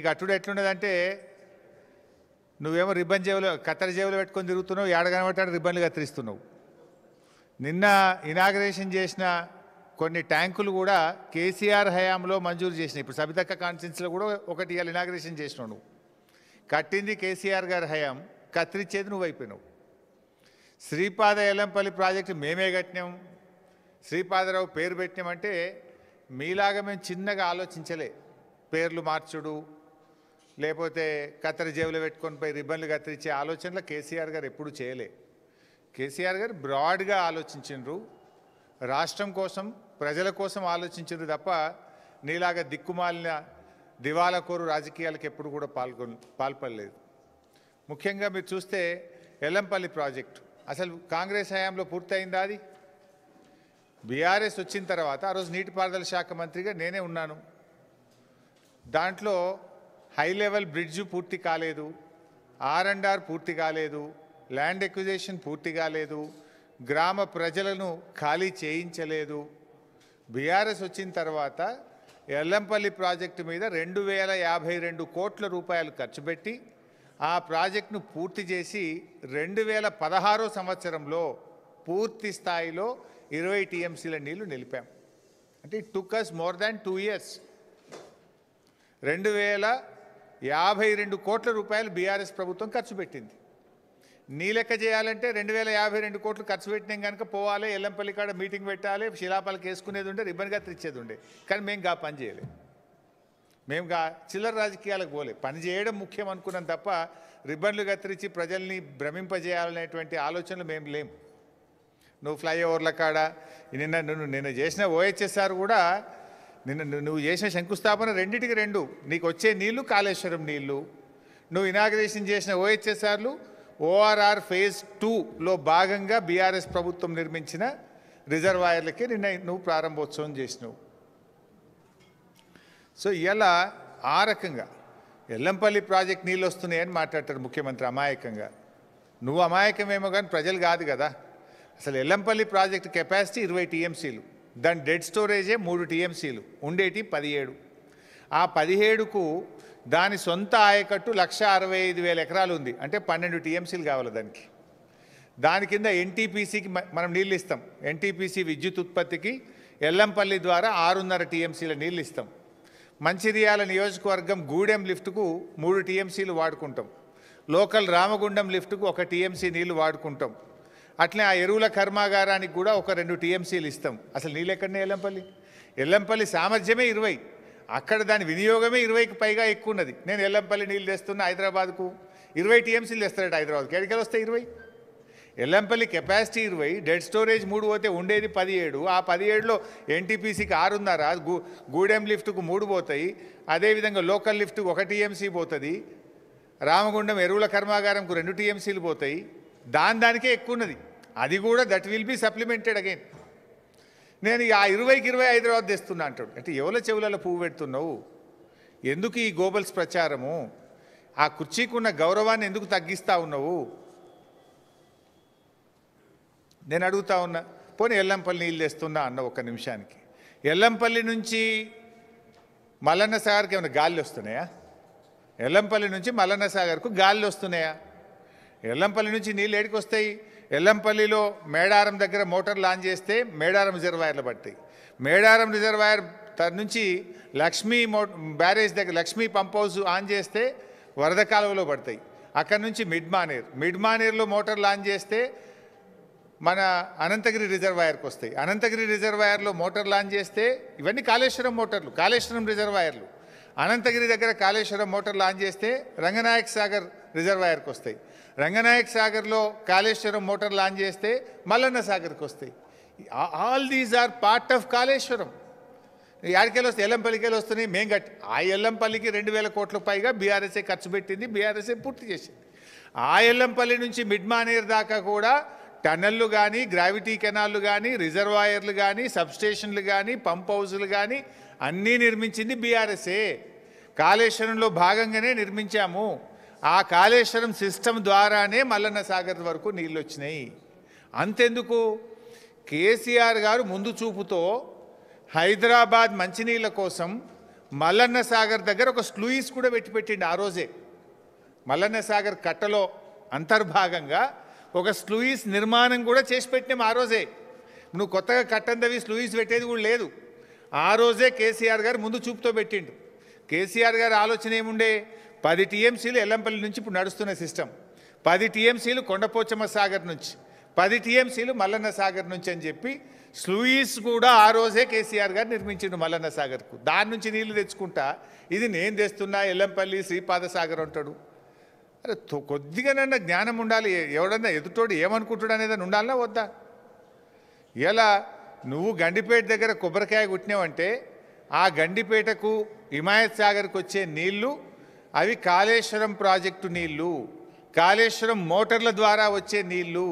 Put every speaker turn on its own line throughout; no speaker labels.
కట్టుడు ఎట్లున్నదంటే నువ్వేమో రిబ్బన్ జేబులో కత్తెర జేబులో పెట్టుకొని తిరుగుతున్నావు, ఏడ కనబట్టాడు రిబ్బన్లు కత్తిరిస్తున్నావు. నిన్న ఇనాగరేషన్ చేసిన కొన్ని ట్యాంకులు కూడా కేసీఆర్ హయాంలో మంజూరు చేసినాయి. ఇప్పుడు సబితక్క కాన్స్టిట్యున్సీలో కూడా ఒకటి ఇవాళ ఇనాగరేషన్ చేసినావు. నువ్వు కట్టింది కేసీఆర్ గారి హయాం, కత్తిరించేది నువ్వు అయిపోయినావు. శ్రీపాద ఎల్లంపల్లి ప్రాజెక్టు మేమే కట్టినాం, శ్రీపాదరావు పేరు పెట్టినామంటే మీలాగా మేము చిన్నగా ఆలోచించలే. పేర్లు మార్చుడు లేకపోతే కత్తెర జేబులో పెట్టుకొని పోయి రిబ్బన్లు కత్తిరించే ఆలోచనలు కేసీఆర్ గారు ఎప్పుడు చేయలే. కేసీఆర్ గారు బ్రాడ్గా ఆలోచించిండ్రు, రాష్ట్రం కోసం ప్రజల కోసం ఆలోచించిండ్రు తప్ప నీలాగా దిక్కుమాలిన దివాలాకోరు రాజకీయాలకు ఎప్పుడు కూడా పాల్పడలేదు. ముఖ్యంగా మీరు చూస్తే ఎల్లంపల్లి ప్రాజెక్టు అసలు కాంగ్రెస్ హయాంలో పూర్తయిందా? అది బీఆర్ఎస్ వచ్చిన తర్వాత ఆ రోజు నీటిపారుదల శాఖ మంత్రిగా నేనే ఉన్నాను. దాంట్లో హై లెవెల్ బ్రిడ్జు పూర్తి కాలేదు, R&R పూర్తి కాలేదు, ల్యాండ్ ఎక్విజిషన్ పూర్తి కాలేదు, గ్రామ ప్రజలను ఖాళీ చేయించలేదు. బీఆర్ఎస్ వచ్చిన తర్వాత ఎల్లంపల్లి ప్రాజెక్టు మీద 2052 కోట్ల రూపాయలు ఖర్చు పెట్టి ఆ ప్రాజెక్టును పూర్తి చేసి 2016 సంవత్సరంలో పూర్తి స్థాయిలో 20 TMCల నీళ్లు నిలిపాం. అంటే it took us more than 2 years. 2052 కోట్ల రూపాయలు బీఆర్ఎస్ ప్రభుత్వం ఖర్చు పెట్టింది. నీ లెక్క చేయాలంటే 2052 కోట్లు ఖర్చు పెట్టినాం కనుక పోవాలి, ఎల్లంపల్లి కాడ మీటింగ్ పెట్టాలి, శిలాపాలకు వేసుకునేది ఉండే, రిబ్బన్ కత్తిరించేది ఉండే. కానీ మేము పని చేయలేదు. మేము చిల్లర రాజకీయాలకు పోలే. పని చేయడం ముఖ్యం అనుకున్నాం తప్ప రిబ్బన్లు కత్తిరించి ప్రజల్ని భ్రమింపజేయాలనేటువంటి ఆలోచనలు మేము లేము. నువ్వు ఫ్లైఓవర్ల కాడ నిన్న చేసిన OHSR కూడా నువ్వు చేసిన శంకుస్థాపన రెండింటికి 2. నీకు వచ్చే నీళ్లు కాళేశ్వరం నీళ్లు, నువ్వు ఇనాగ్రేషన్ చేసిన OHSRలు ORR phase 2లో భాగంగా బీఆర్ఎస్ ప్రభుత్వం నిర్మించిన రిజర్వాయర్లకే నువ్వు ప్రారంభోత్సవం చేసినావు. సో ఇలా ఆ రకంగా ఎల్లంపల్లి ప్రాజెక్ట్ నీళ్ళు వస్తున్నాయని మాట్లాడతారు ముఖ్యమంత్రి అమాయకంగా. నువ్వు అమాయకమేమో కానీ ప్రజలు కాదు కదా. అసలు ఎల్లంపల్లి ప్రాజెక్ట్ కెపాసిటీ 20 TMCలు, దాని డెడ్ స్టోరేజే 3 TMCలు, ఉండేటి 17. ఆ 17కు దాని సొంత ఆయకట్టు 1,65,000 ఎకరాలు ఉంది. అంటే 12 TMCలు కావాలి దానికి. దాని కింద NTPCకి మనం నీళ్ళు ఇస్తాం. NTPC విద్యుత్ ఉత్పత్తికి ఎల్లంపల్లి ద్వారా 6.5 TMCల నీళ్ళు ఇస్తాం. మంచిర్యాల నియోజకవర్గం గూడెం లిఫ్ట్కు 3 TMCలు వాడుకుంటాం. లోకల్ రామగుండం లిఫ్ట్కు 1 TMC నీళ్లు వాడుకుంటాం. అట్లే ఆ ఎరువుల కర్మాగారానికి కూడా ఒక 2 TMCలు ఇస్తాం. అసలు నీళ్ళు ఎక్కడనే ఎల్లంపల్లి సామర్థ్యమే 20, అక్కడ దాని వినియోగమే 20కి పైగా ఎక్కువ ఉన్నది. నేను ఎల్లంపల్లి నీళ్ళు తెస్తున్నా హైదరాబాద్కు, 20 TMCలు తెస్తారట హైదరాబాద్కి. ఎక్కడికి వస్తాయి 20? ఎల్లంపల్లి కెపాసిటీ 20, డెడ్ స్టోరేజ్ 3 పోతే ఉండేది 17. ఆ 17లో NTPCకి 6.5, గూడెం లిఫ్ట్కు 3 పోతాయి. అదేవిధంగా లోకల్ లిఫ్ట్కు 1 TMC పోతుంది. రామగుండం ఎరువుల కర్మాగారంకు 2 TMCలు పోతాయి. దానికే ఎక్కువ ఉన్నది. అది కూడా that will be supplemented again. నేను ఆ 20కి 20 హైదరాబాద్ తెస్తున్నా అంటాడు. అంటే ఎవరి చెవులలో పువ్వు పెడుతున్నావు? ఎందుకు ఈ గోబల్స్ ప్రచారము? ఆ కుర్చీకున్న గౌరవాన్ని ఎందుకు తగ్గిస్తూ ఉన్నావు? నేను అడుగుతా ఉన్నా. పోనీ ఎల్లంపల్లి నీళ్ళు తెస్తున్నా అన్న ఒక్క నిమిషానికి. ఎల్లంపల్లి నుంచి మల్లన్న సాగర్కి ఏమైనా గాలి వస్తున్నాయా? ఎల్లంపల్లి నుంచి మల్లన్న సాగర్కు గాలి వస్తున్నాయా? ఎల్లంపల్లి నుంచి నీళ్ళు ఏడికి వస్తాయి? ఎల్లంపల్లిలో మేడారం దగ్గర మోటార్ లాంచ్ చేస్తే మేడారం రిజర్వాయర్లు పడతాయి. మేడారం రిజర్వాయర్ నుంచి లక్ష్మీ బ్యారేజ్ దగ్గర లక్ష్మీ పంప్ హౌస్ ఆన్ చేస్తే వరద కాలువలో పడతాయి. అక్కడ నుంచి మిడ్మానేర్లో మోటార్ లాంచ్ చేస్తే మన అనంతగిరి రిజర్వాయర్కి వస్తాయి. అనంతగిరి రిజర్వాయర్లో మోటార్ లాంచ్ చేస్తే ఇవన్నీ కాళేశ్వరం మోటార్లు, కాళేశ్వరం రిజర్వాయర్లు. అనంతగిరి దగ్గర కాళేశ్వరం మోటార్ లాంచ్ చేస్తే రంగనాయక్ సాగర్ రిజర్వాయర్కి వస్తాయి. రంగనాయక్ సాగర్లో కాళేశ్వరం మోటార్ లాంచ్ చేస్తే మల్లన్న సాగర్కి వస్తాయి. All these are part of Kaleshwaram. యాడికెళ్ళి వస్తాయి? ఎల్లంపల్లికెళ్ళి వస్తున్నాయి. మేము కట్టి ఆ ఎల్లంపల్లికి 2,000 కోట్ల పైగా బీఆర్ఎస్ఏ ఖర్చు పెట్టింది, బీఆర్ఎస్ఏ పూర్తి చేసింది. ఆ ఎల్లంపల్లి నుంచి మిడ్మానేర్ దాకా కూడా టన్నెళ్ళు కానీ, గ్రావిటీ కెనాళ్ళు కానీ, రిజర్వాయర్లు కానీ, సబ్స్టేషన్లు కానీ, పంప్ హౌజులు కానీ అన్నీ నిర్మించింది బీఆర్ఎస్ఏ. కాళేశ్వరంలో భాగంగానే నిర్మించాము. ఆ కాళేశ్వరం సిస్టమ్ ద్వారానే మల్లన్న సాగర్ వరకు నీళ్ళు వచ్చినాయి. అంతెందుకు, కేసీఆర్ గారు ముందు చూపుతో హైదరాబాద్ మంచినీళ్ళ కోసం మల్లన్న సాగర్ దగ్గర ఒక స్లూయిస్ కూడా పెట్టిండు ఆ రోజే. మల్లన్న సాగర్ కట్టలో అంతర్భాగంగా ఒక స్లూయిస్ నిర్మాణం కూడా చేసి పెట్టినాం ఆ రోజే. నువ్వు కొత్తగా కట్టందవి స్లూయిస్ పెట్టేది కూడా లేదు. ఆ రోజే కేసీఆర్ గారు ముందు చూపుతో పెట్టిండు. కేసీఆర్ గారి ఆలోచన ఏముండే, 10 టీఎంసీలు ఎల్లంపల్లి నుంచి ఇప్పుడు నడుస్తున్న సిస్టమ్, 10 టీఎంసీలు కొండపోచమ్మ సాగర్ నుంచి, 10 టీఎంసీలు మల్లన్న సాగర్ నుంచి అని చెప్పి స్లూయిస్ కూడా ఆ రోజే కేసీఆర్ గారు నిర్మించిండు మల్లన్న సాగర్కు. దాని నుంచి నీళ్లు తెచ్చుకుంటా ఇది నేను తెస్తున్నా ఎల్లంపల్లి శ్రీపాద సాగర్ అంటాడు. అరే కొద్దిగానన్నా జ్ఞానం ఉండాలి. ఎవడన్నా ఎదుటోడు ఏమనుకుంటాడు అనేది ఉండాలన్నా వద్దా? ఇలా నువ్వు గండిపేట దగ్గర కొబ్బరికాయ కుట్టినావంటే ఆ గండిపేటకు హిమాయత్ సాగర్కి వచ్చే నీళ్లు అవి కాళేశ్వరం ప్రాజెక్టు నీళ్లు, కాళేశ్వరం మోటార్ల ద్వారా వచ్చే నీళ్లు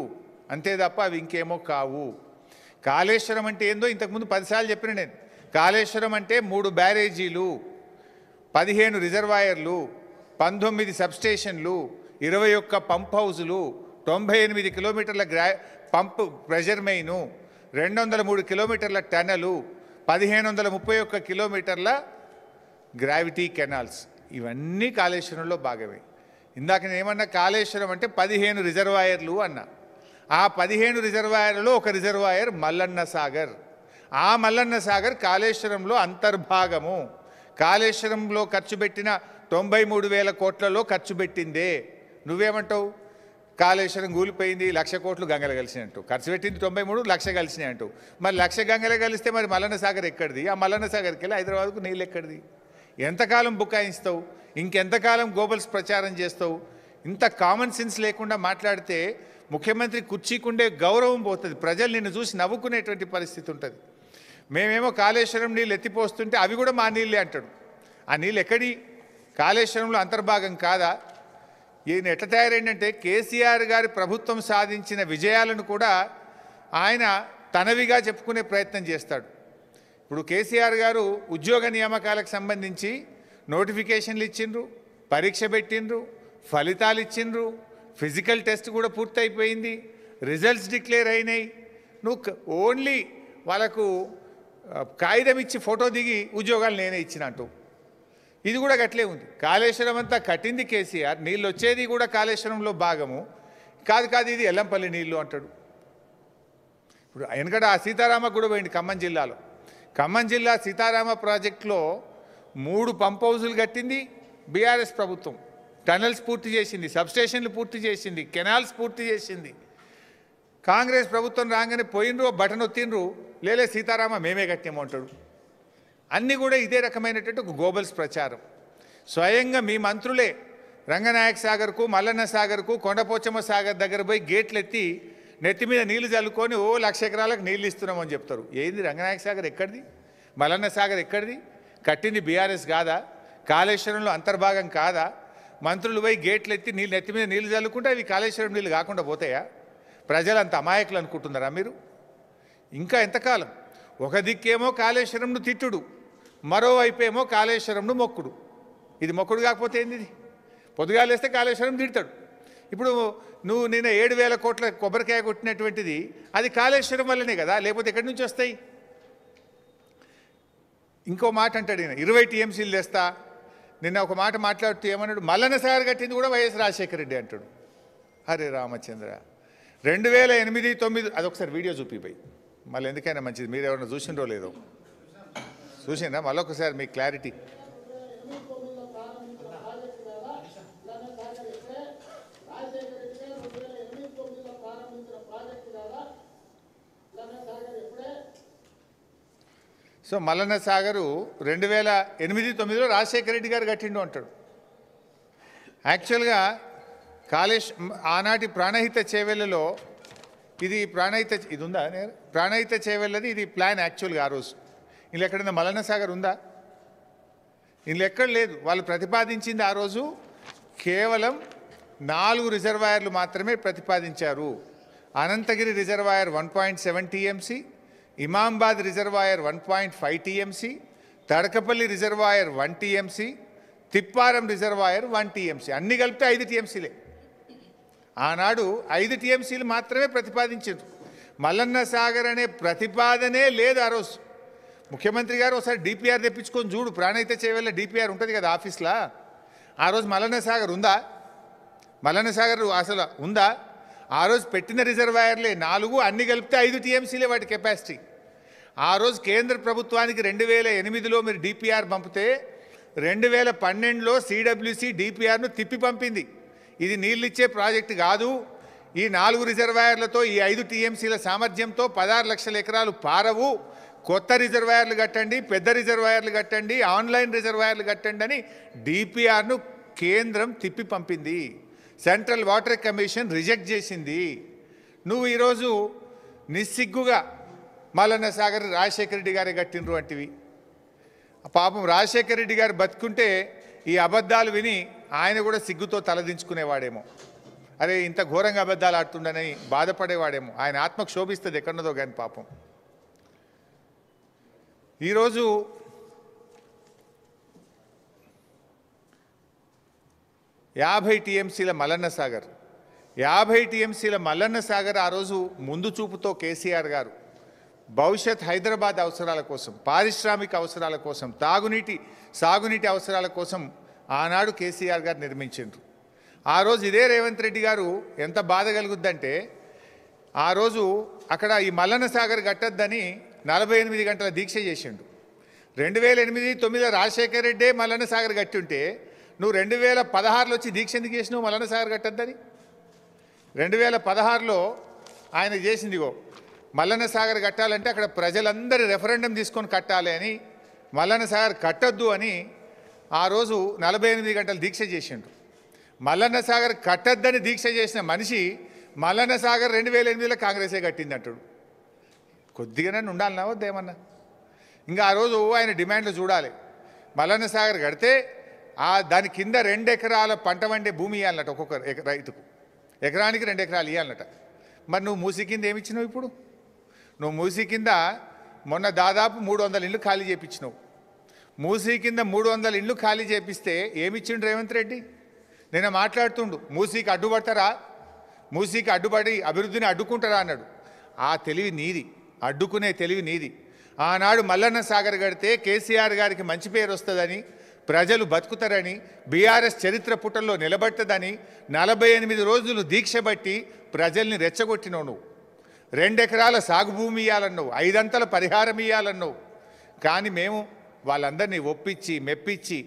అంతే తప్ప అవి ఇంకేమో కావు. కాళేశ్వరం అంటే ఏందో ఇంతకుముందు 10 సార్లు చెప్పిన నేను. కాళేశ్వరం అంటే 3 బ్యారేజీలు, 15 రిజర్వాయర్లు, 19 సబ్స్టేషన్లు, 21 పంప్ హౌజులు, 98 కిలోమీటర్ల పంప్ ప్రెషర్ మెయిను, 203 కిలోమీటర్ల టనలు, 1531 కిలోమీటర్ల గ్రావిటీ కెనాల్స్, ఇవన్నీ కాళేశ్వరంలో భాగమే. ఇందాక నేను ఏమన్నా కాళేశ్వరం అంటే 15 రిజర్వాయర్లు అన్నా. ఆ 15 రిజర్వాయర్లలో ఒక రిజర్వాయర్ మల్లన్న సాగర్. ఆ మల్లన్న సాగర్ కాళేశ్వరంలో అంతర్భాగము. కాళేశ్వరంలో ఖర్చు పెట్టిన 93,000 కోట్లలో ఖర్చు పెట్టిందే. నువ్వేమంటావు? కాళేశ్వరం కూలిపోయింది, 1,00,000 కోట్లు గంగలు కలిసినాయి అంటూ. ఖర్చు పెట్టింది 93, 1,00,000 కలిసినాయి అంటూ. మరి 1,00,000 గంగలు కలిస్తే మరి మల్లన్న సాగర్ ఎక్కడిది? ఆ మల్లన్న సాగర్కి వెళ్ళి హైదరాబాద్కు నీళ్ళు ఎక్కడిది? ఎంతకాలం బుకాయిస్తావు? ఇంకెంతకాలం గోబల్స్ ప్రచారం చేస్తావు? ఇంత కామన్ సెన్స్ లేకుండా మాట్లాడితే ముఖ్యమంత్రి కుర్చీకుండే గౌరవం పోతుంది. ప్రజలు నిన్ను చూసి నవ్వుకునేటువంటి పరిస్థితి ఉంటుంది. మేమేమో కాళేశ్వరం నీళ్ళు ఎత్తిపోస్తుంటే అవి కూడా మా నీళ్ళే అంటాడు. ఆ నీళ్ళు ఎక్కడి? కాళేశ్వరంలో అంతర్భాగం కాదా? ఈయన ఎట్లా తయారైందంటే కేసీఆర్ గారి ప్రభుత్వం సాధించిన విజయాలను కూడా ఆయన తనవిగా చెప్పుకునే ప్రయత్నం చేస్తాడు. ఇప్పుడు కేసీఆర్ గారు ఉద్యోగ నియామకాలకు సంబంధించి నోటిఫికేషన్లు ఇచ్చిండ్రు, పరీక్ష పెట్టిండ్రు, ఫలితాలు ఇచ్చిండ్రు, ఫిజికల్ టెస్ట్ కూడా పూర్తయిపోయింది, రిజల్ట్స్ డిక్లేర్ అయినాయి. నువ్వు ఓన్లీ వాళ్ళకు కాగితం ఇచ్చి ఫోటో దిగి ఉద్యోగాలు నేనే ఇచ్చినట్టు. ఇది కూడా గట్లే ఉంది. కాళేశ్వరం అంతా కట్టింది కేసీఆర్, నీళ్ళు వచ్చేది కూడా కాళేశ్వరంలో భాగము. కాదు ఇది ఎల్లంపల్లి నీళ్ళు అంటాడు. ఇప్పుడు వెనకట ఆ సీతారామ కూడా పోయింది ఖమ్మం జిల్లాలో. ఖమ్మం జిల్లా సీతారామ ప్రాజెక్టులో 3 పంప్ హౌజులు కట్టింది బీఆర్ఎస్ ప్రభుత్వం. టనల్స్ పూర్తి చేసింది, సబ్స్టేషన్లు పూర్తి చేసింది, కెనాల్స్ పూర్తి చేసింది. కాంగ్రెస్ ప్రభుత్వం రాగానే పోయినరు, బటన్ ఒత్తిండ్రు, లేలే సీతారామ మేమే కట్టాము అంటాడు. అన్నీ కూడా ఇదే రకమైనటువంటి ఒక గోబల్స్ ప్రచారం. స్వయంగా మీ మంత్రులే రంగనాయక సాగర్కు, మల్లన్న సాగర్కు, కొండపోచమ్మ సాగర్ దగ్గర పోయి గేట్లు ఎత్తి నెత్తి మీద నీళ్లు చల్లుకొని 1,00,000 ఎకరాలకు నీళ్ళు ఇస్తున్నామని చెప్తారు. ఏంది రంగనాయక సాగర్ ఎక్కడిది? మల్లన్న సాగర్ ఎక్కడిది? కట్టింది బీఆర్ఎస్ కాదా? కాళేశ్వరంలో అంతర్భాగం కాదా? మంత్రులు పోయి గేట్లు ఎత్తి నెత్తి మీద నీళ్లు చల్లుకుంటే అవి కాళేశ్వరం నీళ్ళు కాకుండా పోతాయా? ప్రజలు అంత అమాయకులు అనుకుంటున్నారా మీరు? ఇంకా ఎంతకాలం? ఒక దిక్కేమో కాళేశ్వరంను తిట్టుడు, మరోవైపేమో కాళేశ్వరంను మొక్కుడు. ఇది మొక్కుడు కాకపోతే ఏంది? ఇది పొద్దుగాలేస్తే కాళేశ్వరం తిడతాడు. ఇప్పుడు నువ్వు నిన్న 7,000 కోట్ల కొబ్బరికాయ కొట్టినటువంటిది అది కాళేశ్వరం వల్లనే కదా, లేకపోతే ఎక్కడి నుంచి వస్తాయి? ఇంకో మాట అంటాడు ఈయన, 20 టీఎంసీలు తెస్తా. నిన్న ఒక మాట మాట్లాడుతూ ఏమన్నాడు? మల్లన్న సాగర్ కట్టింది కూడా వైఎస్ రాజశేఖర రెడ్డి అంటాడు. హరే రామచంద్ర, 2008, 2009 అదొకసారి వీడియో చూపిపోయి మళ్ళీ ఎందుకైనా మంచిది. మీరు ఎవరైనా చూసిండ్రో లేదో చూసిందా? మళ్ళొకసారి మీకు క్లారిటీ. సో మల్లన్న సాగరు 2008-09లో రాజశేఖర రెడ్డి గారు కట్టిండు అంటాడు. యాక్చువల్గా ఆనాటి ప్రాణహిత చేవెళ్ళలో ఇది ఉందా? ప్రాణహిత చేవెళ్ళది ఇది ప్లాన్ యాక్చువల్గా ఆ రోజు. ఇందులో ఎక్కడైనా మల్లన్న సాగర్ ఉందా? ఇందులో ఎక్కడ లేదు. వాళ్ళు ప్రతిపాదించింది ఆ రోజు కేవలం 4 రిజర్వాయర్లు మాత్రమే ప్రతిపాదించారు. Anantagiri reservoir 1.7 TMC, Imambad reservoir 1.5 TMC, Thadakapalli reservoir 1 TMC, Thipparam reservoir 1 TMC, అన్నీ కలిపితే 5 టీఎంసీలే. ఆనాడు 5 టీఎంసీలు మాత్రమే ప్రతిపాదించారు. మల్లన్న సాగర్ అనే ప్రతిపాదనే లేదు ఆ రోజు. ముఖ్యమంత్రి గారు ఒకసారి డిపిఆర్ తెప్పించుకొని చూడు. ప్రాణైతే చేయవల్ల డిపిఆర్ ఉంటుంది కదా ఆఫీస్లో. ఆ రోజు మల్లన్న సాగర్ ఉందా? మల్లన్న సాగర్ అసలు ఉందా? ఆ రోజు పెట్టిన రిజర్వాయర్లే 4, అన్ని కలిపితే 5 టీఎంసీలే వాటి కెపాసిటీ. ఆ రోజు కేంద్ర ప్రభుత్వానికి 2008లో మీరు డిపిఆర్ పంపితే 2012లో సిడబ్ల్యూసి డిపిఆర్ను తిప్పి పంపింది. ఇది నీళ్ళిచ్చే ప్రాజెక్టు కాదు, ఈ 4 రిజర్వాయర్లతో ఈ 5 టీఎంసీల సామర్థ్యంతో 16 లక్షల ఎకరాలు పారవు, కొత్త రిజర్వాయర్లు కట్టండి, పెద్ద రిజర్వాయర్లు కట్టండి, ఆన్లైన్ రిజర్వాయర్లు కట్టండి అని డిపిఆర్ను కేంద్రం తిప్పి పంపింది. సెంట్రల్ వాటర్ కమిషన్ రిజెక్ట్ చేసింది. నువ్వు ఈరోజు నిస్సిగ్గుగా మల్లన్న సాగర్ రాజశేఖర రెడ్డి గారే కట్టినరు అంటివి. పాపం రాజశేఖర రెడ్డి గారు బతుకుంటే ఈ అబద్ధాలు విని ఆయన కూడా సిగ్గుతో తలదించుకునేవాడేమో. అరే ఇంత ఘోరంగా అబద్ధాలు ఆడుతుండని బాధపడేవాడేమో. ఆయన ఆత్మకు శోభిస్తుంది ఎక్కడున్నదో కానీ పాపం. ఈరోజు యాభై టీఎంసీల మల్లన్న సాగర్, 50 టీఎంసీల మల్లన్న సాగర్ ఆ రోజు ముందు చూపుతో కేసీఆర్ గారు భవిష్యత్ హైదరాబాద్ అవసరాల కోసం, పారిశ్రామిక అవసరాల కోసం, సాగునీటి అవసరాల కోసం ఆనాడు కేసీఆర్ గారు నిర్మించారు. ఆ రోజు ఇదే రేవంత్ రెడ్డి గారు ఎంత బాధ కలుగుద్దంటే, ఆ రోజు అక్కడ ఈ మల్లన్న సాగర్ కట్టద్దని 48 గంటల దీక్ష చేసిండు. 2008-9 రాజశేఖర రెడ్డే మల్లన్న సాగర్ కట్టి ఉంటే నువ్వు 2016లో వచ్చి దీక్ష ఎందుకు చేసినావు మల్లన్న సాగర్ కట్టద్దని? 2016లో ఆయన చేసిందిగో మల్లన్న సాగర్ కట్టాలంటే అక్కడ ప్రజలందరి రెఫరెండం తీసుకొని కట్టాలి అని, మల్లన్న సాగర్ కట్టొద్దు అని ఆ రోజు 48 గంటలు దీక్ష చేసిండు. మల్లన్న సాగర్ కట్టద్దని దీక్ష చేసిన మనిషి మల్లన్న సాగర్ 2008లో కాంగ్రెసే కట్టింది అంటాడు. కొద్దిగానే ఉండాలన్నా వద్దేమన్నా? ఇంకా ఆ రోజు ఆయన డిమాండ్లు చూడాలి. మల్లన్న సాగర్ కడితే దాని కింద 2 ఎకరాల పంట వండే భూమి ఇవ్వాలన్నట ఒక్కొక్క రైతుకు, ఎకరానికి 2 ఎకరాలు ఇవ్వాలన్నట. మరి నువ్వు మూసీ కింద ఏమిచ్చినావు? ఇప్పుడు నువ్వు మూసీ కింద మొన్న దాదాపు 300 ఇళ్ళు ఖాళీ చేయించినావు. మూసీ కింద 300 ఇళ్ళు ఖాళీ చేపిస్తే ఏమిచ్చిండు రేవంత్ రెడ్డి? నేను మాట్లాడుతుండు, మూసీకి అడ్డుపడతారా, మూసీకి అడ్డుపడి అభివృద్ధిని అడ్డుకుంటారా అన్నాడు. ఆ తెలివి నీది, అడ్డుకునే తెలివి నీది. ఆనాడు మల్లన్న సాగర్ కడితే కేసీఆర్ గారికి మంచి పేరు వస్తుందని, ప్రజలు బతుకుతారని, బీఆర్ఎస్ చరిత్ర పుటల్లో నిలబడుతుందని 48 రోజులు దీక్ష బట్టి ప్రజల్ని రెచ్చగొట్టినావు. నువ్వు 2 ఎకరాల సాగు భూమి ఇవ్వాలన్నావు, 5 అంతల పరిహారం ఇవ్వాలన్నావు. కానీ మేము వాళ్ళందరినీ ఒప్పించి మెప్పించి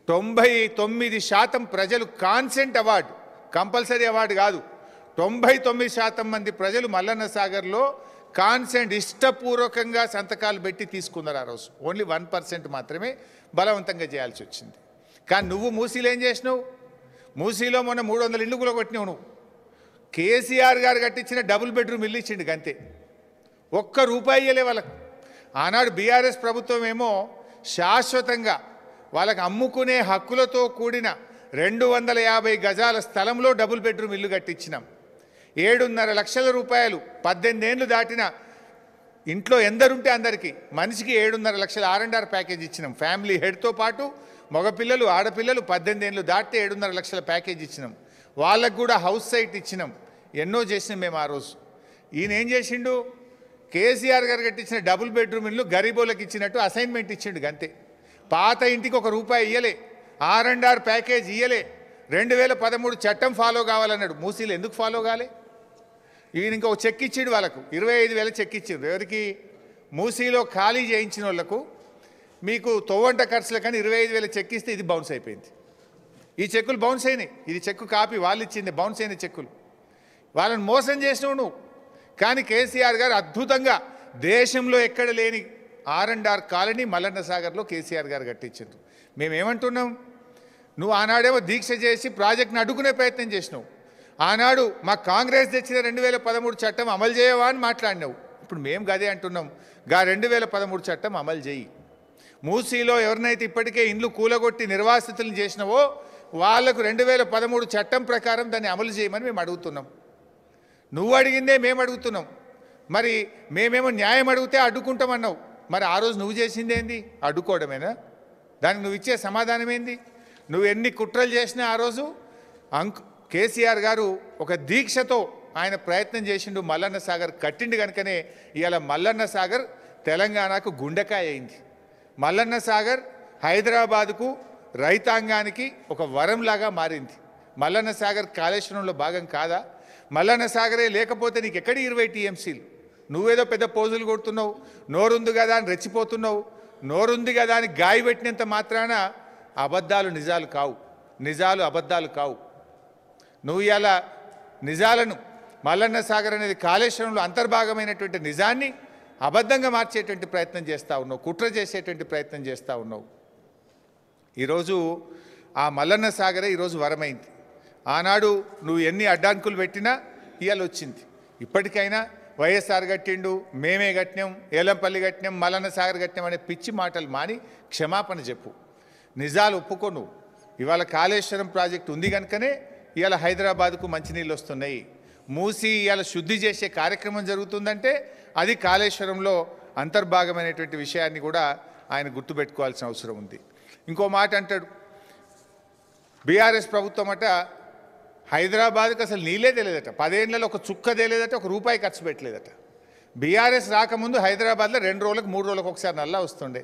99% ప్రజలు కాన్సెంట్ అవార్డు, కంపల్సరీ అవార్డు కాదు, 99% మంది ప్రజలు మల్లన్న సాగర్లో కాన్సెంట్ ఇష్టపూర్వకంగా సంతకాలు పెట్టి తీసుకున్నారు. ఆ రోజు ఓన్లీ 1% మాత్రమే బలవంతంగా చేయాల్సి వచ్చింది. కానీ నువ్వు మూసీలో ఏం చేసినావు? మూసీలో మొన్న 300 ఇళ్ళు కూడా కొట్టినావు నువ్వు. కేసీఆర్ గారు కట్టించిన డబుల్ బెడ్రూమ్ ఇల్లు ఇచ్చిండు గంతే, ₹1 ఇయ్యలే వాళ్ళకు. ఆనాడు బీఆర్ఎస్ ప్రభుత్వం ఏమో శాశ్వతంగా వాళ్ళకి అమ్ముకునే హక్కులతో కూడిన 250 గజాల స్థలంలో డబుల్ బెడ్రూమ్ ఇల్లు కట్టించినాం. 7.5 లక్షల రూపాయలు 18 ఏళ్ళు దాటిన ఇంట్లో ఎందరుంటే అందరికీ మనిషికి 7.5 లక్షల R&R ప్యాకేజ్ ఇచ్చినాం. ఫ్యామిలీ హెడ్తో పాటు మగపిల్లలు ఆడపిల్లలు 18 ఏళ్ళు దాటితే 7.5 లక్షల ప్యాకేజ్ ఇచ్చినాం. వాళ్ళకు కూడా హౌస్ సైట్ ఇచ్చినాం. ఎన్నో చేసినాం మేము ఆ రోజు. ఈయన ఏం చేసిండు? కేసీఆర్ గారు కట్టించిన డబుల్ బెడ్రూమ్ ఇల్లు గరీబోళ్ళకి ఇచ్చినట్టు అసైన్మెంట్ ఇచ్చిండు గంతే. పాత ఇంటికి ₹1 ఇయ్యలే, R&R ప్యాకేజ్ ఇయ్యలే. 2013 చట్టం ఫాలో కావాలన్నాడు. మూసీలు ఎందుకు ఫాలో కాలే? ఈయన ఇంకో చెక్ ఇచ్చిండు వాళ్ళకు, 25,000 చెక్ ఇచ్చిండు. ఎవరికి? మూసీలో ఖాళీ చేయించిన వాళ్ళకు. మీకు తొవ్వంట ఖర్చులు కానీ 25,000 చెక్ ఇస్తే ఇది బౌన్స్ అయిపోయింది. ఈ చెక్కులు బౌన్స్ అయినాయి. ఇది చెక్కు కాపీ, వాళ్ళు ఇచ్చింది బౌన్స్ అయిన చెక్కులు. వాళ్ళని మోసం చేసినావు నువ్వు. కానీ కేసీఆర్ గారు అద్భుతంగా దేశంలో ఎక్కడ లేని R&R కాలనీ మల్లన్న సాగర్లో కేసీఆర్ గారు కట్టించారు. మేమేమంటున్నాం? నువ్వు ఆనాడేమో దీక్ష చేసి ప్రాజెక్ట్ని అడ్డుకునే ప్రయత్నం చేసినావు. ఆనాడు మా కాంగ్రెస్ తెచ్చిన 2013 చట్టం అమలు చేయవా అని మాట్లాడినావు. ఇప్పుడు మేము గదే అంటున్నాం, 2013 చట్టం అమలు చేయి. మూసీలో ఎవరినైతే ఇప్పటికే ఇండ్లు కూలగొట్టి నిర్వాసితులను చేసినావో వాళ్లకు 2013 చట్టం ప్రకారం దాన్ని అమలు చేయమని మేము అడుగుతున్నాం. నువ్వు అడిగిందే మేము అడుగుతున్నాం. మరి మేమేమో న్యాయం అడిగితే అడ్డుకుంటామన్నావు. మరి ఆ రోజు నువ్వు చేసింది ఏంది? అడ్డుకోవడమేనా? దానికి నువ్వు ఇచ్చే సమాధానం ఏంది? నువ్వు ఎన్ని కుట్రలు చేసినా ఆ రోజు కేసీఆర్ గారు ఒక దీక్షతో ఆయన ప్రయత్నం చేసిండు, మల్లన్న సాగర్ కట్టిండు కనుకనే ఇవాళ మల్లన్న సాగర్ తెలంగాణకు గుండెకాయ అయింది. మల్లన్న సాగర్ హైదరాబాదుకు రైతాంగానికి ఒక వరంలాగా మారింది. మల్లన్న సాగర్ కాళేశ్వరంలో భాగం కాదా? మల్లన్న సాగరే లేకపోతే నీకు ఎక్కడి 20 టీఎంసీలు? నువ్వేదో పెద్ద పోజులు కొడుతున్నావు, నోరుంది కదా అని రెచ్చిపోతున్నావు. నోరుంది కదా అని గాయ పెట్టినంత మాత్రాన అబద్ధాలు నిజాలు కావు, నిజాలు అబద్ధాలు కావు. నువ్వు ఇలా నిజాలను మల్లన్న సాగర్ అనేది కాళేశ్వరంలో అంతర్భాగమైనటువంటి నిజాన్ని అబద్ధంగా మార్చేటువంటి ప్రయత్నం చేస్తూ ఉన్నావు, కుట్ర చేసేటువంటి ప్రయత్నం చేస్తూ ఉన్నావు. ఈరోజు ఆ మల్లన్న సాగరే ఈరోజు వరమైంది. ఆనాడు నువ్వు ఎన్ని అడ్డాంకులు పెట్టినా ఇవాళ వచ్చింది. ఇప్పటికైనా వైఎస్ఆర్ కట్టిండు, మేమే కట్టినాం, ఏలంపల్లి కట్టినాం, మల్లన్న సాగర్ కట్టినాం అనే పిచ్చి మాటలు మాని క్షమాపణ చెప్పు, నిజాలు ఒప్పుకో. నువ్వు ఇవాళ కాళేశ్వరం ప్రాజెక్టు ఉంది కనుకనే ఇవాళ హైదరాబాద్కు మంచినీళ్ళు వస్తున్నాయి. మూసి ఇవాళ శుద్ధి చేసే కార్యక్రమం జరుగుతుందంటే అది కాళేశ్వరంలో అంతర్భాగమైనటువంటి విషయాన్ని కూడా ఆయన గుర్తుపెట్టుకోవాల్సిన అవసరం ఉంది. ఇంకో మాట అంటాడు, బీఆర్ఎస్ ప్రభుత్వం అట హైదరాబాద్కి అసలు నీళ్ళే తెలియదట, 10 ఏళ్లలో ఒక చుక్క తెలియదట, ₹1 ఖర్చు పెట్టలేదట. బీఆర్ఎస్ రాకముందు హైదరాబాద్లో 2 రోజులకు 3 రోజులకు ఒకసారి నల్లా వస్తుండే.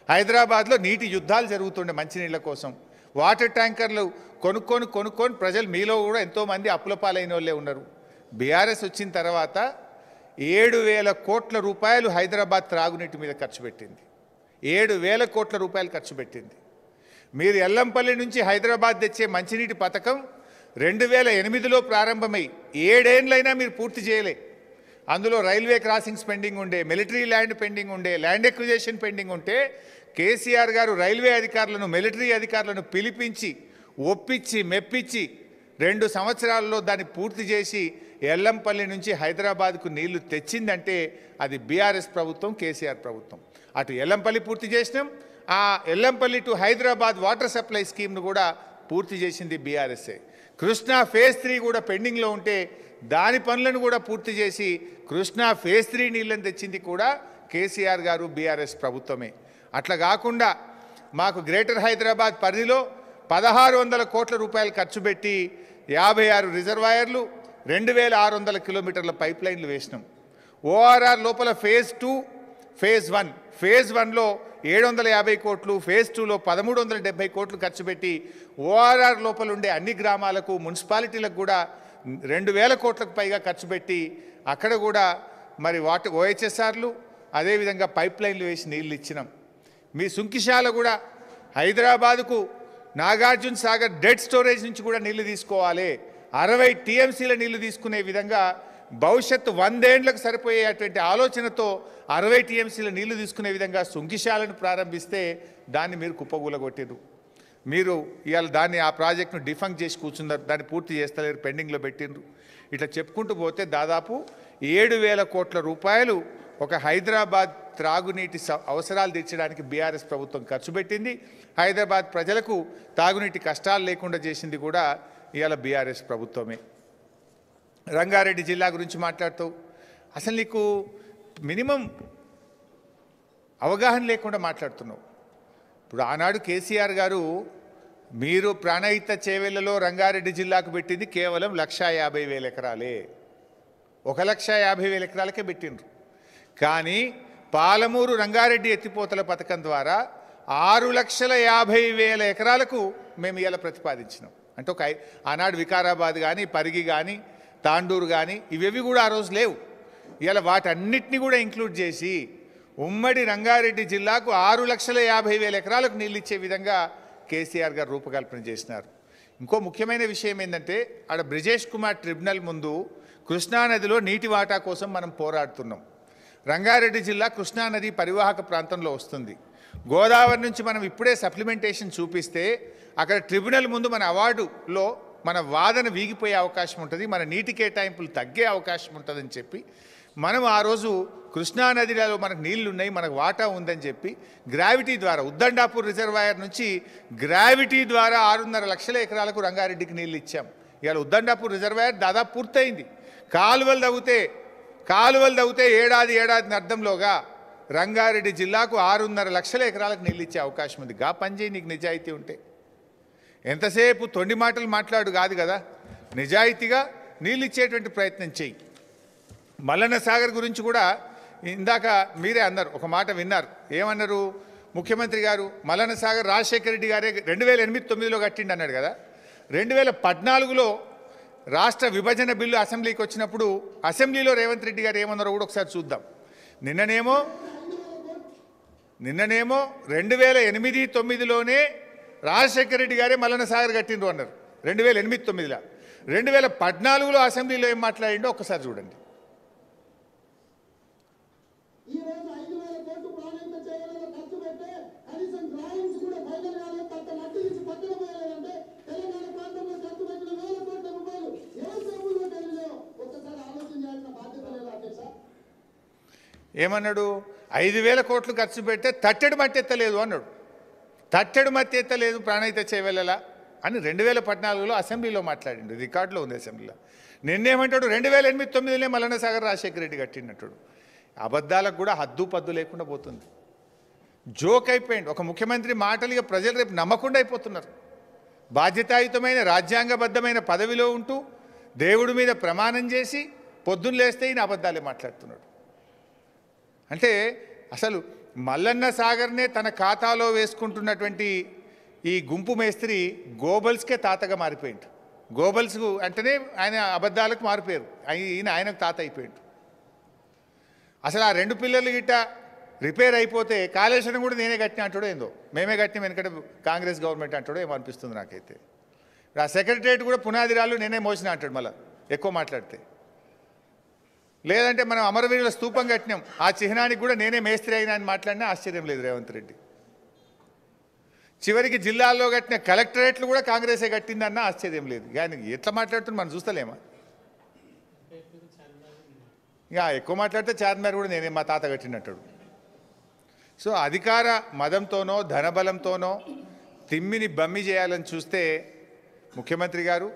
హైదరాబాద్లో నీటి యుద్ధాలు జరుగుతుండే మంచినీళ్ళ కోసం. వాటర్ ట్యాంకర్లు కొనుక్కొని ప్రజలు మీలో కూడా ఎంతోమంది అప్పుల పాలైన వాళ్ళే ఉన్నారు. బీఆర్ఎస్ వచ్చిన తర్వాత 7,000 కోట్ల రూపాయలు హైదరాబాద్ త్రాగునీటి మీద ఖర్చు పెట్టింది. 7,000 కోట్ల రూపాయలు ఖర్చు పెట్టింది. మీరు ఎల్లంపల్లి నుంచి హైదరాబాద్ తెచ్చే మంచినీటి పథకం 2008లో ప్రారంభమై 7 ఏళ్ళైనా మీరు పూర్తి చేయలే. అందులో రైల్వే క్రాసింగ్స్ పెండింగ్ ఉండే, మిలిటరీ ల్యాండ్ పెండింగ్ ఉండే, ల్యాండ్ ఎక్విజిషన్ పెండింగ్ ఉంటే కేసీఆర్ గారు రైల్వే అధికారులను, మిలిటరీ అధికారులను పిలిపించి ఒప్పించి మెప్పించి 2 సంవత్సరాల్లో దాన్ని పూర్తి చేసి ఎల్లంపల్లి నుంచి హైదరాబాద్కు నీళ్లు తెచ్చిందంటే అది బీఆర్ఎస్ ప్రభుత్వం, కేసీఆర్ ప్రభుత్వం. అటు ఎల్లంపల్లి పూర్తి చేసినాం, ఆ Yellampalli to Hyderabad water supply స్కీమ్ను కూడా పూర్తి చేసింది బీఆర్ఎస్ఏ. కృష్ణా ఫేజ్ 3 కూడా పెండింగ్లో ఉంటే దాని పనులను కూడా పూర్తి చేసి కృష్ణా ఫేజ్ 3 నీళ్ళని తెచ్చింది కూడా కేసీఆర్ గారు, బీఆర్ఎస్ ప్రభుత్వమే. అట్లా కాకుండా మాకు గ్రేటర్ హైదరాబాద్ పరిధిలో 1,600 కోట్ల రూపాయలు ఖర్చు పెట్టి 56 రిజర్వాయర్లు, 2,600 కిలోమీటర్ల పైప్ లైన్లు వేసినాం. ఓఆర్ఆర్ లోపల ఫేజ్ 2, ఫేజ్ 1, ఫేజ్ 1లో 750 కోట్లు, ఫేజ్ 2లో 1,370 కోట్లు ఖర్చు పెట్టి ఓఆర్ఆర్ లోపల ఉండే అన్ని గ్రామాలకు, మున్సిపాలిటీలకు కూడా 2,000 కోట్లకు పైగా ఖర్చు పెట్టి అక్కడ కూడా మరి ఓహెచ్ఎస్ఆర్లు అదేవిధంగా పైప్ లైన్లు వేసి నీళ్ళు ఇచ్చినాం. మీ సుంకిశాల కూడా హైదరాబాదుకు నాగార్జున సాగర్ డెడ్ స్టోరేజ్ నుంచి కూడా నీళ్లు తీసుకోవాలి, 60 టీఎంసీల నీళ్లు తీసుకునే విధంగా భవిష్యత్తు 100 ఏళ్లకు సరిపోయేటువంటి ఆలోచనతో 60 టీఎంసీల నీళ్లు తీసుకునే విధంగా సుంకిశాలను ప్రారంభిస్తే దాన్ని మీరు కుప్పగూలగొట్టిరు. మీరు ఇవాళ దాన్ని ఆ ప్రాజెక్టును డిఫంక్ చేసి కూర్చున్నారు, దాన్ని పూర్తి చేస్తలేరు, పెండింగ్లో పెట్టిండ్రు. ఇట్లా చెప్పుకుంటూ పోతే దాదాపు 7,000 కోట్ల రూపాయలు ఒక హైదరాబాద్ త్రాగునీటి అవసరాలు తీర్చడానికి బీఆర్ఎస్ ప్రభుత్వం ఖర్చు పెట్టింది. హైదరాబాద్ ప్రజలకు తాగునీటి కష్టాలు లేకుండా చేసింది కూడా ఇవాళ బీఆర్ఎస్ ప్రభుత్వమే. రంగారెడ్డి జిల్లా గురించి మాట్లాడుతావు, అసలు నీకు మినిమం అవగాహన లేకుండా మాట్లాడుతున్నావు. ఇప్పుడు ఆనాడు కేసీఆర్ గారు మీరు ప్రాణహిత చేవెళ్లలో రంగారెడ్డి జిల్లాకు పెట్టింది కేవలం 1,50,000 ఎకరాలే, 1,50,000 ఎకరాలకే పెట్టిండ్రు. కానీ పాలమూరు రంగారెడ్డి ఎత్తిపోతల పథకం ద్వారా 6,50,000 ఎకరాలకు మేము ఇలా ప్రతిపాదించినాం. అంటే ఆనాడు వికారాబాద్ కానీ, పరిగి కానీ, తాండూరు కానీ ఇవేవి కూడా ఆ రోజు లేవు. ఇలా వాటన్నిటిని కూడా ఇంక్లూడ్ చేసి ఉమ్మడి రంగారెడ్డి జిల్లాకు 6,50,000 ఎకరాలకు నీళ్ళు ఇచ్చే విధంగా కేసీఆర్ గారు రూపకల్పన చేసినారు. ఇంకో ముఖ్యమైన విషయం ఏంటంటే ఆడ బ్రిజేష్ కుమార్ ట్రిబ్యునల్ ముందు కృష్ణానదిలో నీటి వాటా కోసం మనం పోరాడుతున్నాం. రంగారెడ్డి జిల్లా కృష్ణానది పరివాహక ప్రాంతంలో వస్తుంది. గోదావరి నుంచి మనం ఇప్పుడే సప్లిమెంటేషన్ చూపిస్తే అక్కడ ట్రిబ్యునల్ ముందు మన అవార్డులో మన వాదన వీగిపోయే అవకాశం ఉంటుంది, మన నీటి కేటాయింపులు తగ్గే అవకాశం ఉంటుందని చెప్పి మనం ఆ రోజు కృష్ణానదిలో మనకు నీళ్లు ఉన్నాయి, మనకు వాటా ఉందని చెప్పి గ్రావిటీ ద్వారా ఉద్దండాపూర్ రిజర్వాయర్ నుంచి గ్రావిటీ ద్వారా 6.5 లక్షల ఎకరాలకు రంగారెడ్డికి నీళ్ళు ఇచ్చాం. ఇవాళ ఉద్దండాపూర్ రిజర్వాయర్ దాదాపు పూర్తయింది. కాలువలు తవ్వుతే ఏడాది అర్థంలోగా రంగారెడ్డి జిల్లాకు 6.5 లక్షల ఎకరాలకు నీళ్ళు ఇచ్చే అవకాశం ఉంది. గా పనిచేయి, నీకు నిజాయితీ ఉంటే. ఎంతసేపు తొండి మాటలు మాట్లాడు కాదు కదా, నిజాయితీగా నీళ్ళు ఇచ్చేటువంటి ప్రయత్నం చెయ్యి. మల్లన్న సాగర్ గురించి కూడా ఇందాక మీరే అన్నారు, ఒక మాట విన్నారు, ఏమన్నారు? ముఖ్యమంత్రి గారు మల్లన్న సాగర్ రాజశేఖర రెడ్డి గారే 2008-9లో కట్టిండి అన్నాడు కదా. 2014లో రాష్ట్ర విభజన బిల్లు అసెంబ్లీకి వచ్చినప్పుడు అసెంబ్లీలో రేవంత్ రెడ్డి గారు ఏమన్నారో కూడా ఒకసారి చూద్దాం. నిన్ననేమో 2008-9లోనే రాజశేఖర రెడ్డి గారే మల్లన్న సాగర్ కట్టిండ్రు అన్నారు 2008-9లో. 2014లో అసెంబ్లీలో ఏం మాట్లాడిండో ఒక్కసారి చూడండి. ఏమన్నాడు? 5,000 కోట్లు ఖర్చు పెడితే తట్టెడు మట్టి ఎత్తలేదు అన్నాడు. తట్టెడు మట్టి ఎత్తలేదు ప్రాణహిత చేయవలలా అని 2014లో అసెంబ్లీలో మాట్లాడిండు. రికార్డులో ఉంది అసెంబ్లీలో. నిన్నేమంటాడు? 2008-9లోనే మల్లన్న సాగర్ రాజశేఖర రెడ్డి కట్టినట్టు. అబద్ధాలకు కూడా హద్దు పద్దు లేకుండా పోతుంది. జోక్ అయిపోయింది. ఒక ముఖ్యమంత్రి మాటలు ఇక ప్రజలు రేపు నమ్మకుండా అయిపోతున్నారు. బాధ్యతాయుతమైన రాజ్యాంగబద్ధమైన పదవిలో ఉంటూ దేవుడి మీద ప్రమాణం చేసి పొద్దున్న లేస్తే ఈయన అబద్ధాలే మాట్లాడుతున్నాడు. అంటే అసలు మల్లన్న సాగర్నే తన ఖాతాలో వేసుకుంటున్నటువంటి ఈ గుంపు మేస్త్రి గోబల్స్కే తాతగా మారిపోయిండు. గోబల్స్ అంటేనే ఆయన అబద్ధాలకు మారిపోయారు. ఆయనకు తాత అయిపోయిండు. అసలు ఆ 2 పిల్లలు గిట్ట రిపేర్ అయిపోతే కాళేశ్వరం కూడా నేనే కట్టిన అంటాడో ఏందో, మేమే కట్టిన వెనకట కాంగ్రెస్ గవర్నమెంట్ అంటాడో ఏమో అనిపిస్తుంది నాకైతే. ఆ సెక్రటరియట్ కూడా పునాదిరాళ్ళు నేనే మోసిన అంటాడు మళ్ళీ ఎక్కువ మాట్లాడితే. లేదంటే మనం అమరవీరుల స్తూపం కట్టినాం, ఆ చిహ్నానికి కూడా నేనే మేస్త్రి అయినా అని మాట్లాడినా ఆశ్చర్యం లేదు రేవంత్ రెడ్డి. చివరికి జిల్లాల్లో కట్టిన కలెక్టరేట్లు కూడా కాంగ్రెసే కట్టిందన్నా ఆశ్చర్యం లేదు. కానీ ఎట్లా మాట్లాడుతున్నా మనం చూస్తలేమా? ఇక ఎక్కువ మాట్లాడితే చార్మినార్ కూడా నేనే మా తాత కట్టినట్టాడు. సో అధికార మదంతోనో ధనబలంతోనో తిమ్మిని బమ్మి చేయాలని చూస్తే ముఖ్యమంత్రి గారు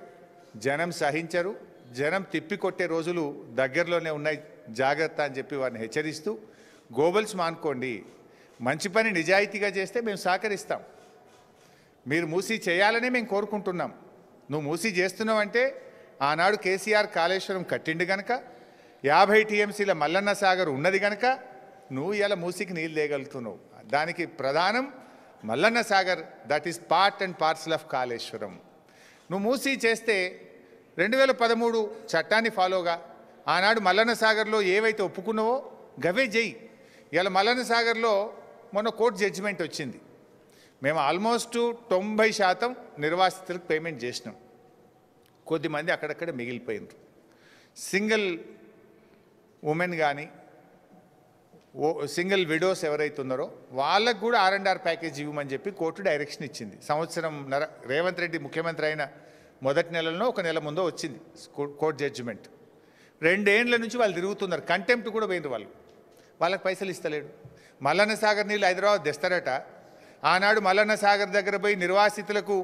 జనం సహించరు. జనం తిప్పికొట్టే రోజులు దగ్గరలోనే ఉన్నాయి, జాగ్రత్త అని చెప్పి వారిని హెచ్చరిస్తూ, గోబల్స్ మానుకోండి, మంచి పని నిజాయితీగా చేస్తే మేము సహకరిస్తాం. మీరు మూసీ చేయాలనే మేము కోరుకుంటున్నాం. నువ్వు మూసీ చేస్తున్నావు అంటే ఆనాడు కేసీఆర్ కాళేశ్వరం కట్టిండు కనుక, 50 టీఎంసీల మల్లన్న సాగర్ ఉన్నది కనుక నువ్వు ఇలా మూసీకి నీళ్ళు తేగలుగుతున్నావు. దానికి ప్రధానం Mallanna Sagar, that is part and parcel of Kaleshwaram. నువ్వు మూసీ చేస్తే 2013 చట్టాన్ని ఫాలోగా ఆనాడు మల్లన్న సాగర్లో ఏవైతే ఒప్పుకున్నావో గవే చెయ్యి. ఇలా మల్లన్న సాగర్లో మొన్న కోర్టు జడ్జిమెంట్ వచ్చింది. మేము ఆల్మోస్ట్ 90% నిర్వాసితులకు పేమెంట్ చేసినాం. కొద్దిమంది అక్కడక్కడ మిగిలిపోయినారు. సింగిల్ ఉమెన్ కానీ సింగిల్ విడోస్ ఎవరైతే ఉన్నారో వాళ్ళకు కూడా R&R ప్యాకేజ్ ఇవ్వమని చెప్పి కోర్టు డైరెక్షన్ ఇచ్చింది. సంవత్సరం రేవంత్ రెడ్డి ముఖ్యమంత్రి అయిన మొదటి నెలలోనో ఒక నెల ముందో వచ్చింది కోర్టు జడ్జిమెంట్. 2 ఏళ్ల నుంచి వాళ్ళు తిరుగుతున్నారు. కంటెంప్ట్ కూడా పోయినారు వాళ్ళు. వాళ్ళకి పైసలు ఇస్తలేడు. మల్లన్న సాగర్ నీళ్ళు హైదరాబాద్ తెస్తారట. ఆనాడు మల్లన్న సాగర్ దగ్గర పోయి నిర్వాసితులకు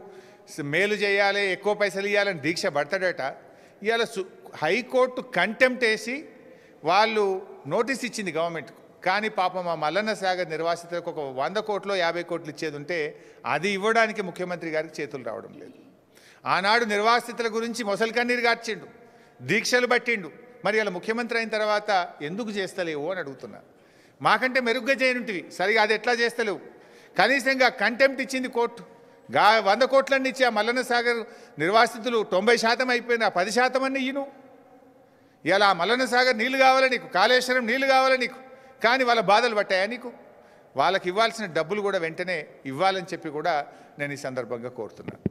మేలు చేయాలి, ఎక్కువ పైసలు ఇవ్వాలని దీక్ష పడతాడట. ఇవాళ హైకోర్టు కంటెంప్ట్ వేసి వాళ్ళు నోటీస్ ఇచ్చింది గవర్నమెంట్కు. కానీ పాపం ఆ మల్లన్న సాగర్ నిర్వాసితులకు ఒక 100 కోట్లు 50 కోట్లు ఇచ్చేది ఉంటే అది ఇవ్వడానికి ముఖ్యమంత్రి గారికి చేతులు రావడం లేదు. ఆనాడు నిర్వాసితుల గురించి మొసలు కన్నీరు గార్చిండు, దీక్షలు పట్టిండు. మరి అలా ముఖ్యమంత్రి అయిన తర్వాత ఎందుకు చేస్తలేవు అని అడుగుతున్నా. మాకంటే మెరుగ్గా చేయనుంటివి, సరిగా అది ఎట్లా చేస్తలేవు? కనీసంగా కంటెంప్ట్ ఇచ్చింది కోర్టు. 100 కోట్లన్నీ ఇచ్చి ఆ మల్లన్న సాగర్ నిర్వాసితులు 90% అయిపోయినా 10% అన్నీ ఇయ్యను. ఇలా మల్లన్న సాగర్ నీళ్ళు కావాలి నీకు, కాళేశ్వరం నీళ్ళు కావాలి నీకు, కానీ వాళ్ళ బాధలు పట్టాయా నీకు? వాళ్ళకి ఇవ్వాల్సిన డబ్బులు కూడా వెంటనే ఇవ్వాలని చెప్పి కూడా నేను ఈ సందర్భంగా కోరుతున్నాను.